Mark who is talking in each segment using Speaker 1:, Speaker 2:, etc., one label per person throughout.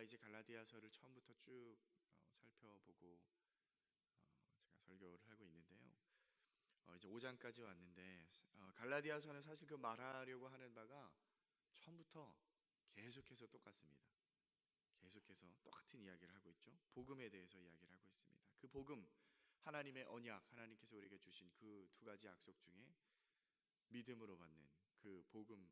Speaker 1: 이제 갈라디아서를 처음부터 쭉 살펴보고 제가 설교를 하고 있는데요. 이제 5장까지 왔는데 갈라디아서는 사실 그 말하려고 하는 바가 처음부터 계속해서 똑같습니다. 계속해서 똑같은 이야기를 하고 있죠. 복음에 대해서 이야기를 하고 있습니다. 그 복음, 하나님의 언약, 하나님께서 우리에게 주신 그 두 가지 약속 중에 믿음으로 받는 그 복음,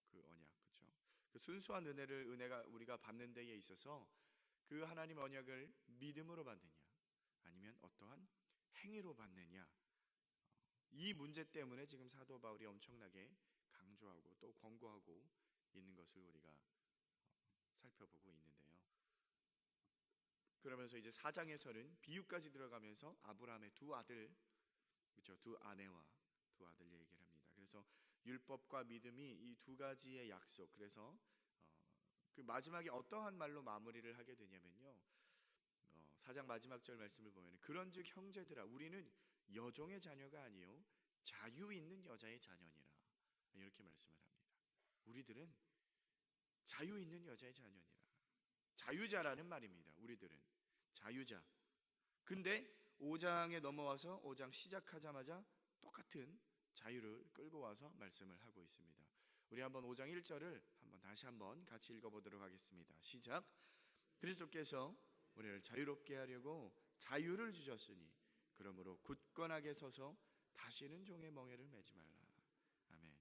Speaker 1: 그 언약, 그렇죠? 그 순수한 은혜가 우리가 받는 데에 있어서 그 하나님 언약을 믿음으로 받느냐, 아니면 어떠한 행위로 받느냐, 이 문제 때문에 지금 사도 바울이 엄청나게 강조하고 또 권고하고 있는 것을 우리가 살펴보고 있는데요. 그러면서 이제 4장에서는 비유까지 들어가면서 아브라함의 두 아들, 그렇죠? 두 아내와 두 아들 얘기를 합니다. 그래서 율법과 믿음이 이 두 가지의 약속, 그래서 그 마지막에 어떠한 말로 마무리를 하게 되냐면요, 4장 마지막 절 말씀을 보면 그런즉 형제들아 우리는 여종의 자녀가 아니요 자유 있는 여자의 자녀니라, 이렇게 말씀을 합니다. 우리들은 자유 있는 여자의 자녀니라. 자유자라는 말입니다. 우리들은 자유자. 근데 5장에 넘어와서 5장 시작하자마자 똑같은 자유를 끌고 와서 말씀을 하고 있습니다. 우리 한번 5장 1절을 다시 한번 같이 읽어보도록 하겠습니다. 시작. 그리스도께서 우리를 자유롭게 하려고 자유를 주셨으니 그러므로 굳건하게 서서 다시는 종의 멍에를 매지 말라. 아멘.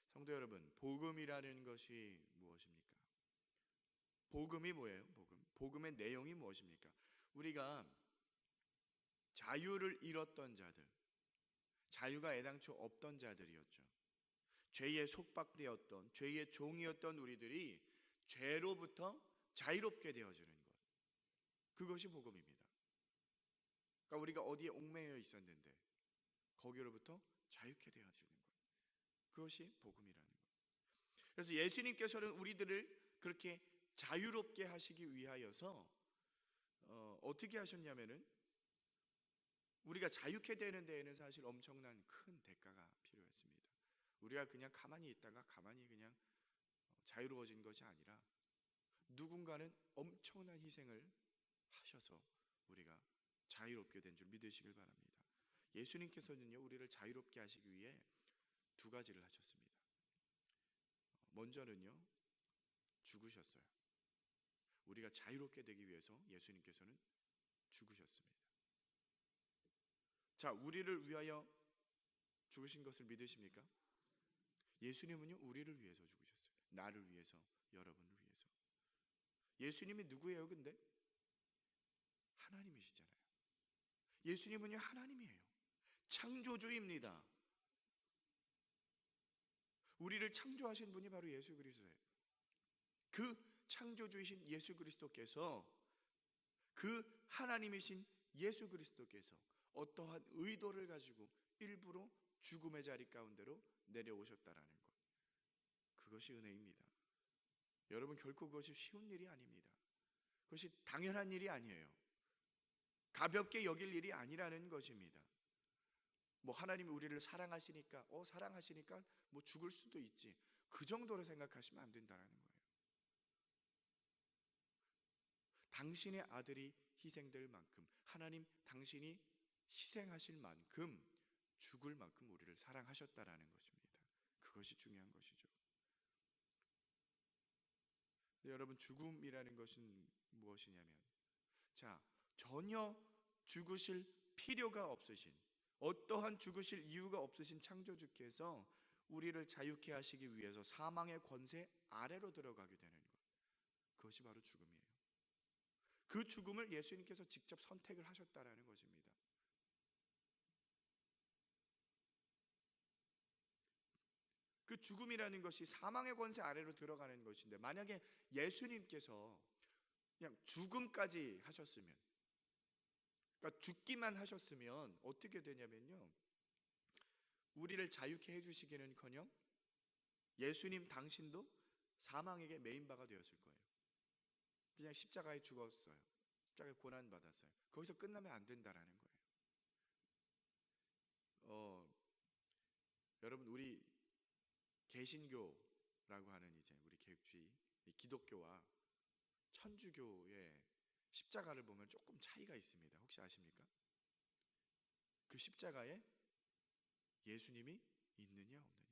Speaker 1: 성도 여러분, 복음이라는 것이 무엇입니까? 복음이 뭐예요? 복음의 내용이 무엇입니까? 우리가 자유를 잃었던 자들, 자유가 애당초 없던 자들이었죠. 죄에 속박되었던, 죄의 종이었던 우리들이 죄로부터 자유롭게 되어지는 것, 그것이 복음입니다. 그러니까 우리가 어디에 옥매여 있었는데 거기로부터 자유케 되어지는 것, 그것이 복음이라는 것. 그래서 예수님께서는 우리들을 그렇게 자유롭게 하시기 위하여서 어떻게 하셨냐면은, 우리가 자유케 되는 데에는 사실 엄청난 큰 대가가 필요했습니다. 우리가 그냥 가만히 있다가 가만히 그냥 자유로워진 것이 아니라 누군가는 엄청난 희생을 하셔서 우리가 자유롭게 된 줄 믿으시길 바랍니다. 예수님께서는요, 우리를 자유롭게 하시기 위해 두 가지를 하셨습니다. 먼저는요, 죽으셨어요. 우리가 자유롭게 되기 위해서 예수님께서는 죽으셨습니다. 자, 우리를 위하여 죽으신 것을 믿으십니까? 예수님은요, 우리를 위해서 죽으셨어요. 나를 위해서, 여러분을 위해서. 예수님이 누구예요? 근데 하나님이시잖아요. 예수님은요, 하나님이에요. 창조주입니다. 우리를 창조하신 분이 바로 예수 그리스도예요. 그 창조주이신 예수 그리스도께서, 그 하나님이신 예수 그리스도께서 어떠한 의도를 가지고 일부러 죽음의 자리 가운데로 내려오셨다라는 것, 그것이 은혜입니다. 여러분, 결코 그것이 쉬운 일이 아닙니다. 그것이 당연한 일이 아니에요. 가볍게 여길 일이 아니라는 것입니다. 뭐 하나님이 우리를 사랑하시니까 뭐 죽을 수도 있지, 그 정도로 생각하시면 안 된다는 거예요. 당신의 아들이 희생될 만큼, 하나님 당신이 희생하실 만큼, 죽을 만큼 우리를 사랑하셨다라는 것입니다. 그것이 중요한 것이죠. 여러분, 죽음이라는 것은 무엇이냐면, 자, 전혀 죽으실 필요가 없으신, 어떠한 죽으실 이유가 없으신 창조주께서 우리를 자유케 하시기 위해서 사망의 권세 아래로 들어가게 되는 것, 그것이 바로 죽음이에요. 그 죽음을 예수님께서 직접 선택을 하셨다라는 것입니다. 그 죽음이라는 것이 사망의 권세 아래로 들어가는 것인데, 만약에 예수님께서 그냥 죽음까지 하셨으면, 그러니까 죽기만 하셨으면 어떻게 되냐면요, 우리를 자유케 해주시기는커녕 예수님 당신도 사망에게 메인바가 되었을 거예요. 그냥 십자가에 죽었어요. 십자가에 고난받았어요. 거기서 끝나면 안 된다라는 거예요. 여러분, 우리 개신교라고 하는 이제 우리 개혁주의 기독교와 천주교의 십자가를 보면 조금 차이가 있습니다. 혹시 아십니까? 그 십자가에 예수님이 있느냐 없느냐.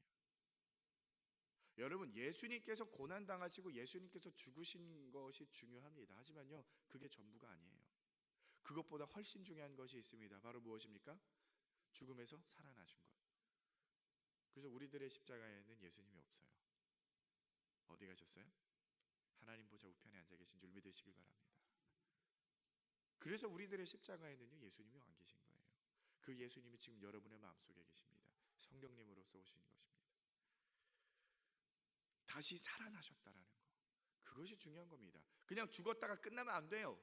Speaker 1: 여러분, 예수님께서 고난당하시고 예수님께서 죽으신 것이 중요합니다. 하지만요, 그게 전부가 아니에요. 그것보다 훨씬 중요한 것이 있습니다. 바로 무엇입니까? 죽음에서 살아나신 것. 그래서 우리들의 십자가에는 예수님이 없어요. 어디 가셨어요? 하나님 보좌 우편에 앉아 계신 줄 믿으시길 바랍니다. 그래서 우리들의 십자가에는요, 예수님이 안 계신 거예요. 그 예수님이 지금 여러분의 마음속에 계십니다. 성령님으로서 오신 것입니다. 다시 살아나셨다라는 거, 그것이 중요한 겁니다. 그냥 죽었다가 끝나면 안 돼요.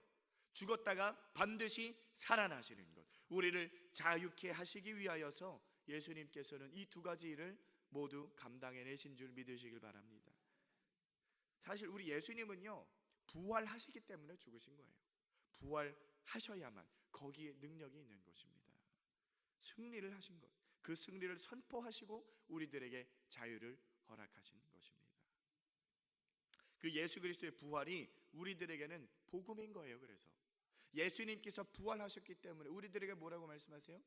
Speaker 1: 죽었다가 반드시 살아나시는 것, 우리를 자유케 하시기 위하여서 예수님께서는 이 두 가지 일을 모두 감당해내신 줄 믿으시길 바랍니다. 사실 우리 예수님은요, 부활하시기 때문에 죽으신 거예요. 부활하셔야만 거기에 능력이 있는 것입니다. 승리를 하신 것, 그 승리를 선포하시고 우리들에게 자유를 허락하신 것입니다. 그 예수 그리스도의 부활이 우리들에게는 복음인 거예요. 그래서 예수님께서 부활하셨기 때문에 우리들에게 뭐라고 말씀하세요?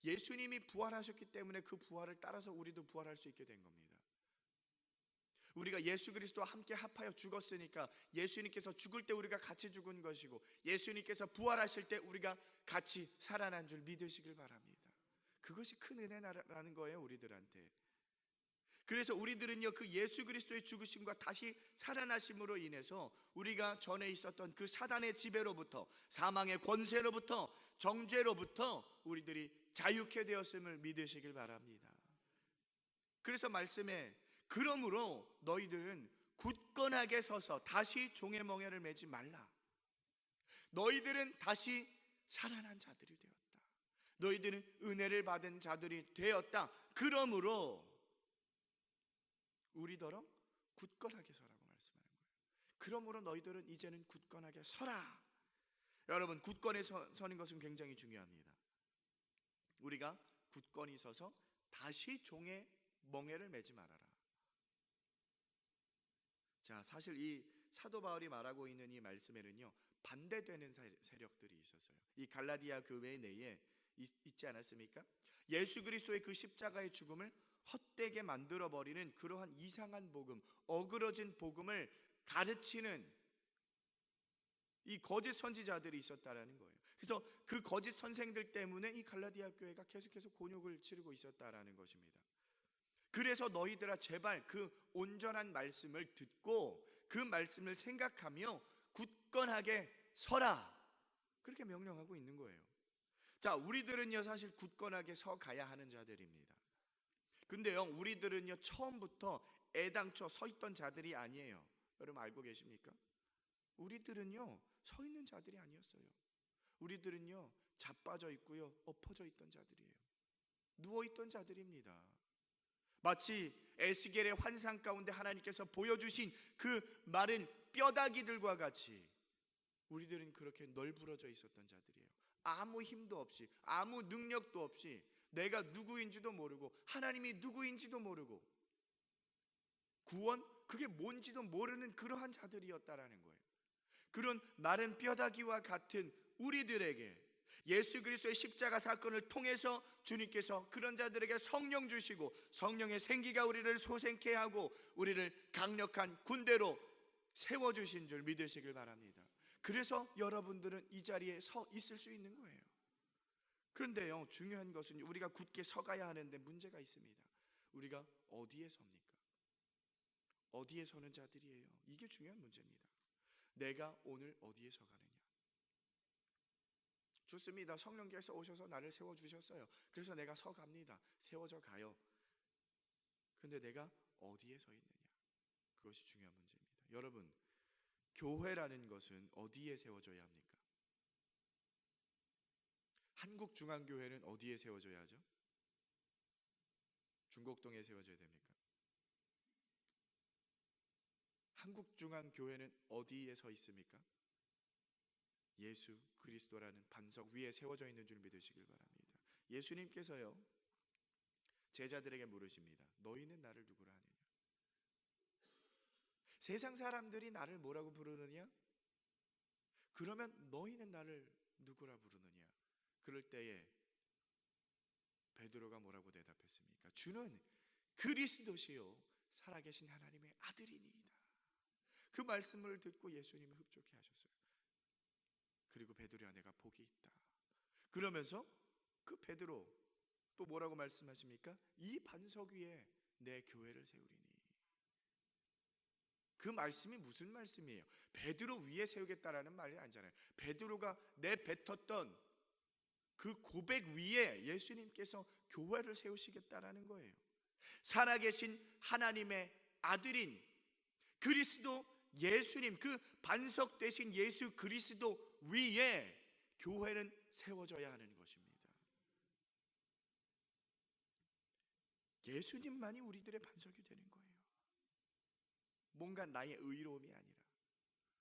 Speaker 1: 예수님이 부활하셨기 때문에 그 부활을 따라서 우리도 부활할 수 있게 된 겁니다. 우리가 예수 그리스도와 함께 합하여 죽었으니까 예수님께서 죽을 때 우리가 같이 죽은 것이고, 예수님께서 부활하실 때 우리가 같이 살아난 줄 믿으시길 바랍니다. 그것이 큰 은혜라는 거예요, 우리들한테. 그래서 우리들은요, 그 예수 그리스도의 죽으심과 다시 살아나심으로 인해서 우리가 전에 있었던 그 사단의 지배로부터, 사망의 권세로부터, 정죄로부터 우리들이 자유케 되었음을 믿으시길 바랍니다. 그래서 말씀에, 그러므로 너희들은 굳건하게 서서 다시 종의 멍에를 매지 말라. 너희들은 다시 살아난 자들이 되었다. 너희들은 은혜를 받은 자들이 되었다. 그러므로 우리더러 굳건하게 서라고 말씀하는 거예요. 그러므로 너희들은 이제는 굳건하게 서라. 여러분, 굳건히 서는 것은 굉장히 중요합니다. 우리가 굳건히 서서 다시 종의 멍에를 매지 말아라. 자, 사실 이 사도 바울이 말하고 있는 이 말씀에는요, 반대되는 세력들이 있었어요. 이 갈라디아 교회 내에 있지 않았습니까? 예수 그리스도의 그 십자가의 죽음을 헛되게 만들어버리는 그러한 이상한 복음, 어그러진 복음을 가르치는 이 거짓 선지자들이 있었다라는 거예요. 그래서 그 거짓 선생들 때문에 이 갈라디아 교회가 계속해서 곤욕을 치르고 있었다라는 것입니다. 그래서 너희들아, 제발 그 온전한 말씀을 듣고 그 말씀을 생각하며 굳건하게 서라, 그렇게 명령하고 있는 거예요. 자, 우리들은요, 사실 굳건하게 서 가야 하는 자들입니다. 근데요, 우리들은요, 처음부터 애당초 서 있던 자들이 아니에요. 여러분 알고 계십니까? 우리들은요, 서 있는 자들이 아니었어요. 우리들은요, 자빠져 있고요, 엎어져 있던 자들이에요. 누워 있던 자들입니다. 마치 에스겔의 환상 가운데 하나님께서 보여주신 그 마른 뼈다귀들과 같이 우리들은 그렇게 널브러져 있었던 자들이에요. 아무 힘도 없이, 아무 능력도 없이, 내가 누구인지도 모르고 하나님이 누구인지도 모르고 구원, 그게 뭔지도 모르는 그러한 자들이었다라는 거예요. 그런 마른 뼈다귀와 같은 우리들에게 예수 그리스도의 십자가 사건을 통해서 주님께서 그런 자들에게 성령 주시고, 성령의 생기가 우리를 소생케 하고 우리를 강력한 군대로 세워주신 줄 믿으시길 바랍니다. 그래서 여러분들은 이 자리에 서 있을 수 있는 거예요. 그런데요, 중요한 것은 우리가 굳게 서가야 하는데 문제가 있습니다. 우리가 어디에 섭니까? 어디에 서는 자들이에요? 이게 중요한 문제입니다. 내가 오늘 어디에 서가느냐? 좋습니다. 성령께서 오셔서 나를 세워주셨어요. 그래서 내가 서갑니다. 세워져 가요. 근데 내가 어디에 서 있느냐? 그것이 중요한 문제입니다. 여러분, 교회라는 것은 어디에 세워져야 합니까? 한국중앙교회는 어디에 세워져야 하죠? 중곡동에 세워져야 됩니까? 한국중앙교회는 어디에 서 있습니까? 예수 그리스도라는 반석 위에 세워져 있는 줄 믿으시길 바랍니다. 예수님께서요, 제자들에게 물으십니다. 너희는 나를 누구라 하느냐? 세상 사람들이 나를 뭐라고 부르느냐? 그러면 너희는 나를 누구라 부르느냐? 그럴 때에 베드로가 뭐라고 대답했습니까? 주는 그리스도시요 살아계신 하나님의 아들이니이다. 그 말씀을 듣고 예수님이 흡족해 하셨어요. 그리고 베드로야, 내가 복이 있다. 그러면서 그 베드로 또 뭐라고 말씀하십니까? 이 반석 위에 내 교회를 세우리니. 그 말씀이 무슨 말씀이에요? 베드로 위에 세우겠다라는 말이 아니잖아요. 베드로가 내뱉었던 그 고백 위에 예수님께서 교회를 세우시겠다라는 거예요. 살아계신 하나님의 아들인 그리스도 예수님, 그 반석 되신 예수 그리스도 위에 교회는 세워져야 하는 것입니다. 예수님만이 우리들의 반석이 되는 거예요. 뭔가 나의 의로움이 아니라,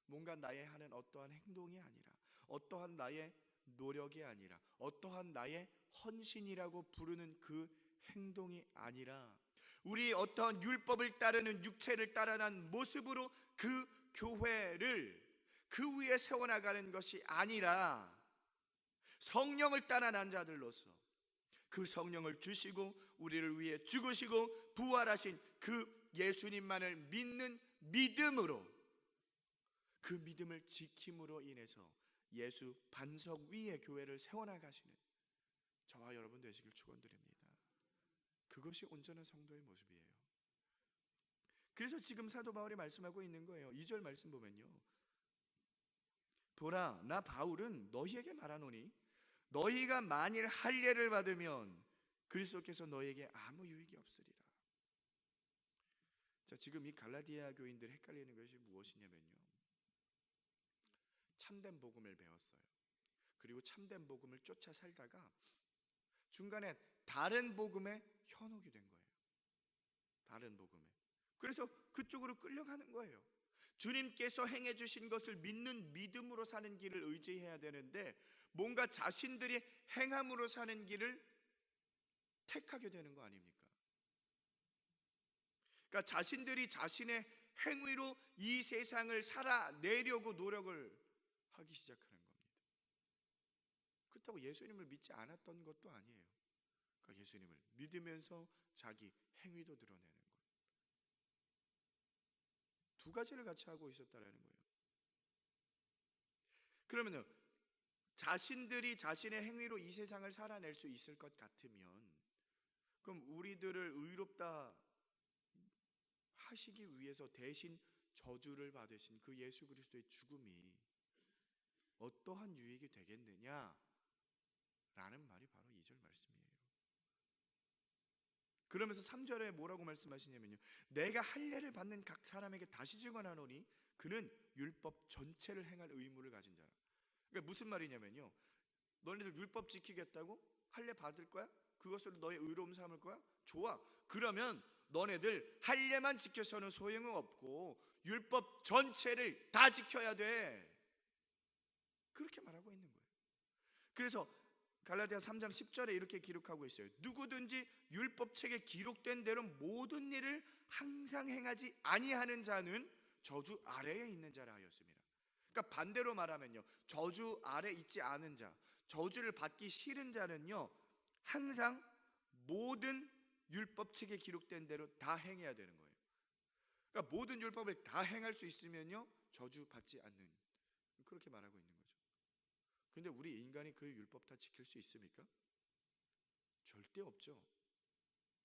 Speaker 1: 뭔가 나의 하는 어떠한 행동이 아니라, 어떠한 나의 노력이 아니라, 어떠한 나의 헌신이라고 부르는 그 행동이 아니라, 우리 어떠한 율법을 따르는 육체를 따라난 모습으로 그 교회를 그 위에 세워나가는 것이 아니라, 성령을 따라난 자들로서 그 성령을 주시고 우리를 위해 죽으시고 부활하신 그 예수님만을 믿는 믿음으로, 그 믿음을 지킴으로 인해서 예수 반석 위에 교회를 세워나가시는 저와 여러분 되시길 축원드립니다. 그것이 온전한 성도의 모습이에요. 그래서 지금 사도 바울이 말씀하고 있는 거예요. 2절 말씀 보면요, 보라, 나 바울은 너희에게 말하노니 너희가 만일 할례를 받으면 그리스도께서 너희에게 아무 유익이 없으리라. 자, 지금 이 갈라디아 교인들이 헷갈리는 것이 무엇이냐면요, 참된 복음을 배웠어요. 그리고 참된 복음을 쫓아 살다가 중간에 다른 복음에 현혹이 된 거예요. 다른 복음에. 그래서 그쪽으로 끌려가는 거예요. 주님께서 행해 주신 것을 믿는 믿음으로 사는 길을 의지해야 되는데, 뭔가 자신들이 행함으로 사는 길을 택하게 되는 거 아닙니까? 그러니까 자신들이 자신의 행위로 이 세상을 살아내려고 노력을 하기 시작하는 겁니다. 그렇다고 예수님을 믿지 않았던 것도 아니에요. 그러니까 예수님을 믿으면서 자기 행위도 드러내는 것. 두 가지를 같이 하고 있었다라는 거예요. 그러면은 자신들이 자신의 행위로 이 세상을 살아낼 수 있을 것 같으면, 그럼 우리들을 의롭다 하시기 위해서 대신 저주를 받으신 그 예수 그리스도의 죽음이 어떠한 유익이 되겠느냐? 라는 말이 바로 2절 말씀이에요. 그러면서 3절에 뭐라고 말씀하시냐면요, 내가 할례를 받는 각 사람에게 다시 증언하노니 그는 율법 전체를 행할 의무를 가진 자라. 그러니까 무슨 말이냐면요, 너네들 율법 지키겠다고? 할례 받을 거야? 그것으로 너의 의로움 삼을 거야? 좋아. 그러면 너네들 할례만 지켜서는 소용은 없고 율법 전체를 다 지켜야 돼. 그렇게 말하고 있는 거예요. 그래서 갈라디아 3장 10절에 이렇게 기록하고 있어요. 누구든지 율법책에 기록된 대로 모든 일을 항상 행하지 아니하는 자는 저주 아래에 있는 자라 하였습니다. 그러니까 반대로 말하면요, 저주 아래 있지 않은 자, 저주를 받기 싫은 자는요, 항상 모든 율법책에 기록된 대로 다 행해야 되는 거예요. 그러니까 모든 율법을 다 행할 수 있으면요, 저주 받지 않는, 그렇게 말하고 있는 거죠. 근데 우리 인간이 그 율법 다 지킬 수 있습니까? 절대 없죠.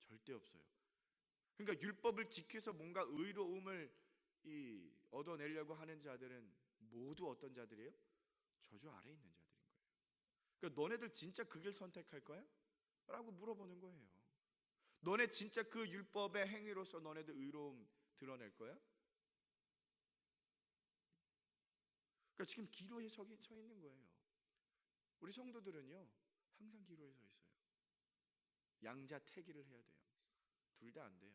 Speaker 1: 절대 없어요. 그러니까 율법을 지켜서 뭔가 의로움을 얻어내려고 하는 자들은 모두 어떤 자들이에요? 저주 아래 있는 자들인 거예요. 그러니까 너네들 진짜 그 길 선택할 거야? 라고 물어보는 거예요. 너네 진짜 그 율법의 행위로서 너네들 의로움 드러낼 거야? 그러니까 지금 기로에 서 있는 거예요. 우리 성도들은요, 항상 기로에 서 있어요. 양자택일을 해야 돼요. 둘 다 안 돼요.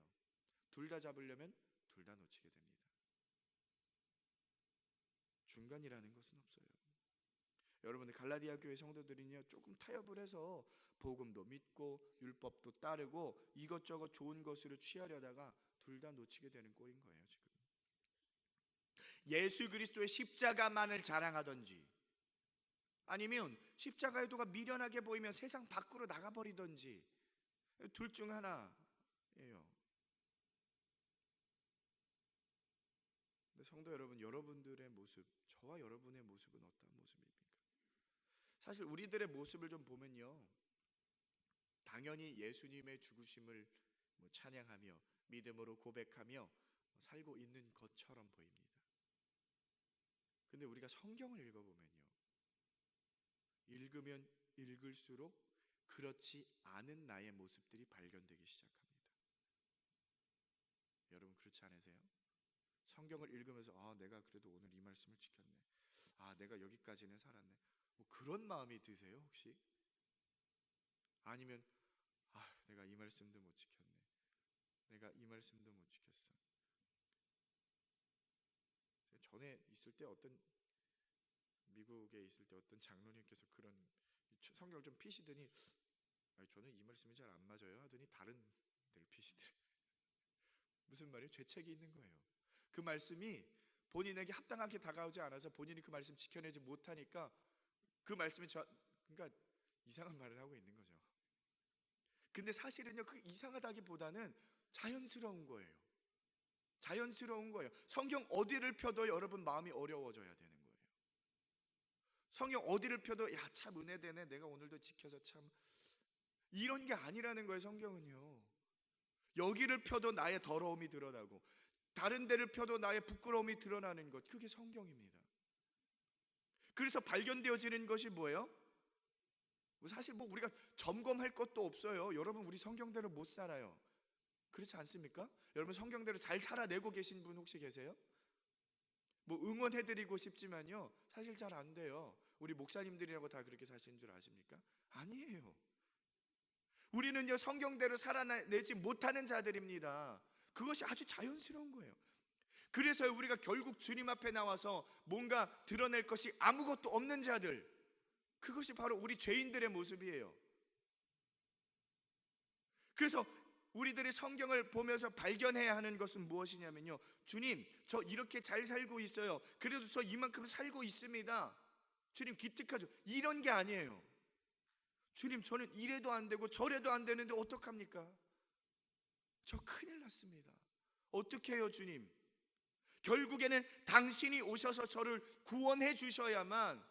Speaker 1: 둘 다 잡으려면 둘 다 놓치게 됩니다. 중간이라는 것은 없어요. 여러분들 갈라디아 교회 성도들은요, 조금 타협을 해서 복음도 믿고 율법도 따르고 이것저것 좋은 것으로 취하려다가 둘 다 놓치게 되는 꼴인 거예요, 지금. 예수 그리스도의 십자가만을 자랑하든지, 아니면 십자가의 도가 미련하게 보이면 세상 밖으로 나가버리든지, 둘 중 하나예요. 성도 여러분, 여러분들의 모습, 저와 여러분의 모습은 어떤 모습입니까? 사실 우리들의 모습을 좀 보면요, 당연히 예수님의 죽으심을 찬양하며 믿음으로 고백하며 살고 있는 것처럼 보입니다. 근데 우리가 성경을 읽어보면요, 읽으면 읽을수록 그렇지 않은 나의 모습들이 발견되기 시작합니다. 여러분 그렇지 않으세요? 성경을 읽으면서 내가 그래도 오늘 이 말씀을 지켰네, 내가 여기까지는 살았네, 그런 마음이 드세요 혹시? 아니면 내가 이 말씀도 못 지켰네, 내가 이 말씀도 못 지켰어. 전에 있을 때 미국에 있을 때 어떤 장로님께서 그런 성경을 좀 피시더니 저는 이 말씀이 잘 안 맞아요 하더니 다른 데를 피시더래요. 무슨 말이에요? 죄책이 있는 거예요. 그 말씀이 본인에게 합당하게 다가오지 않아서 본인이 그 말씀 지켜내지 못하니까 그 말씀이 그러니까 이상한 말을 하고 있는 거죠. 근데 사실은요, 그 이상하다기보다는 자연스러운 거예요. 자연스러운 거예요. 성경 어디를 펴도 여러분 마음이 어려워져야 되는 거예요. 성경 어디를 펴도 참 은혜되네, 내가 오늘도 지켜서 참, 이런 게 아니라는 거예요. 성경은요, 여기를 펴도 나의 더러움이 드러나고 다른 데를 펴도 나의 부끄러움이 드러나는 것, 그게 성경입니다. 그래서 발견되어지는 것이 뭐예요? 사실 우리가 점검할 것도 없어요. 여러분 우리 성경대로 못 살아요. 그렇지 않습니까? 여러분 성경대로 잘 살아내고 계신 분 혹시 계세요? 응원해드리고 싶지만요, 사실 잘 안 돼요. 우리 목사님들이라고 다 그렇게 사시는 줄 아십니까? 아니에요. 우리는요, 성경대로 살아내지 못하는 자들입니다. 그것이 아주 자연스러운 거예요. 그래서 우리가 결국 주님 앞에 나와서 뭔가 드러낼 것이 아무것도 없는 자들, 그것이 바로 우리 죄인들의 모습이에요. 그래서 우리들이 성경을 보면서 발견해야 하는 것은 무엇이냐면요, 주님, 저 이렇게 잘 살고 있어요, 그래도 저 이만큼 살고 있습니다, 주님 기특하죠, 이런 게 아니에요. 주님, 저는 이래도 안 되고 저래도 안 되는데 어떡합니까? 저 큰일 났습니다. 어떻게 해요 주님? 결국에는 당신이 오셔서 저를 구원해 주셔야만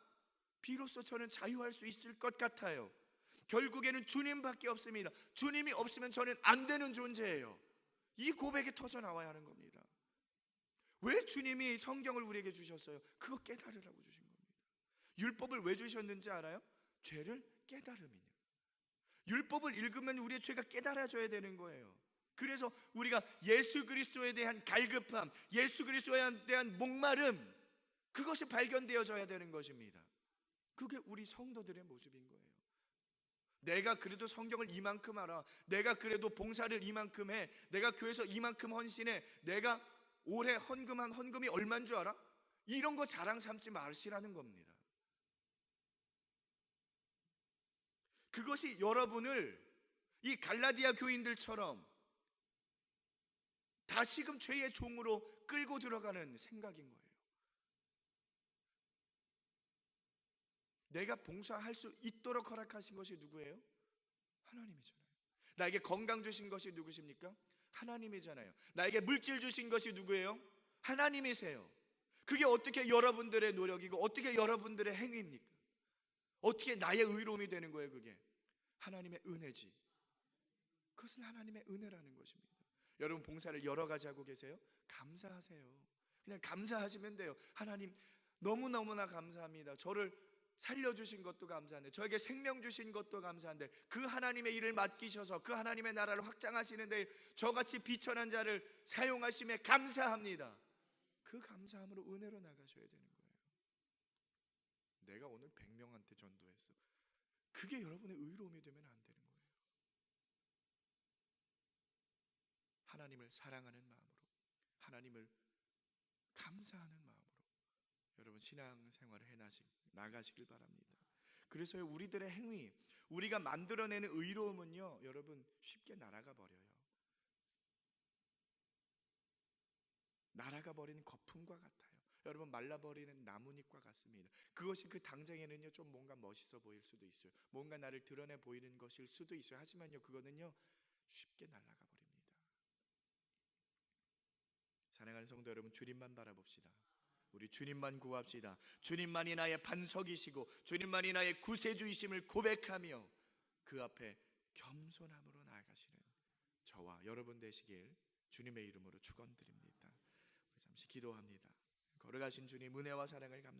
Speaker 1: 비로소 저는 자유할 수 있을 것 같아요. 결국에는 주님밖에 없습니다. 주님이 없으면 저는 안 되는 존재예요. 이 고백이 터져 나와야 하는 겁니다. 왜 주님이 성경을 우리에게 주셨어요? 그거 깨달으라고 주신 겁니다. 율법을 왜 주셨는지 알아요? 죄를 깨달음이냐. 율법을 읽으면 우리의 죄가 깨달아져야 되는 거예요. 그래서 우리가 예수 그리스도에 대한 갈급함, 예수 그리스도에 대한 목마름, 그것이 발견되어져야 되는 것입니다. 그게 우리 성도들의 모습인 거예요. 내가 그래도 성경을 이만큼 알아, 내가 그래도 봉사를 이만큼 해, 내가 교회에서 이만큼 헌신해, 내가 올해 헌금한 헌금이 얼마인 줄 알아? 이런 거 자랑 삼지 마시라는 겁니다. 그것이 여러분을 이 갈라디아 교인들처럼 다시금 죄의 종으로 끌고 들어가는 생각인 거예요. 내가 봉사할 수 있도록 허락하신 것이 누구예요? 하나님이잖아요. 나에게 건강 주신 것이 누구십니까? 하나님이잖아요. 나에게 물질 주신 것이 누구예요? 하나님이세요. 그게 어떻게 여러분들의 노력이고 어떻게 여러분들의 행위입니까? 어떻게 나의 의로움이 되는 거예요? 그게 하나님의 은혜지. 그것은 하나님의 은혜라는 것입니다. 여러분 봉사를 여러 가지 하고 계세요? 감사하세요. 그냥 감사하시면 돼요. 하나님 너무너무나 감사합니다. 저를 살려주신 것도 감사한데, 저에게 생명 주신 것도 감사한데, 그 하나님의 일을 맡기셔서 그 하나님의 나라를 확장하시는데 저같이 비천한 자를 사용하심에 감사합니다. 그 감사함으로 은혜로 나가셔야 되는 거예요. 내가 오늘 100명한테 전도했어, 그게 여러분의 의로움이 되면 안 되는 거예요. 하나님을 사랑하는 마음으로, 하나님을 감사하는 마음으로 여러분 신앙생활을 나가시길 바랍니다. 그래서 우리들의 행위, 우리가 만들어내는 의로움은요, 여러분 쉽게 날아가 버려요. 날아가 버리는 거품과 같아요. 여러분 말라버리는 나뭇잎과 같습니다. 그것이 그 당장에는요 좀 뭔가 멋있어 보일 수도 있어요. 뭔가 나를 드러내 보이는 것일 수도 있어요. 하지만요 그거는요 쉽게 날아가 버립니다. 사랑하는 성도 여러분, 주님만 바라봅시다. 우리 주님만 구합시다. 주님만이 나의 반석이시고 주님만이 나의 구세주이심을 고백하며 그 앞에 겸손함으로 나아가시는 저와 여러분 되시길 주님의 이름으로 축원드립니다. 우리 잠시 기도합니다. 걸어가신 주님 은혜와 사랑을 감사합니다.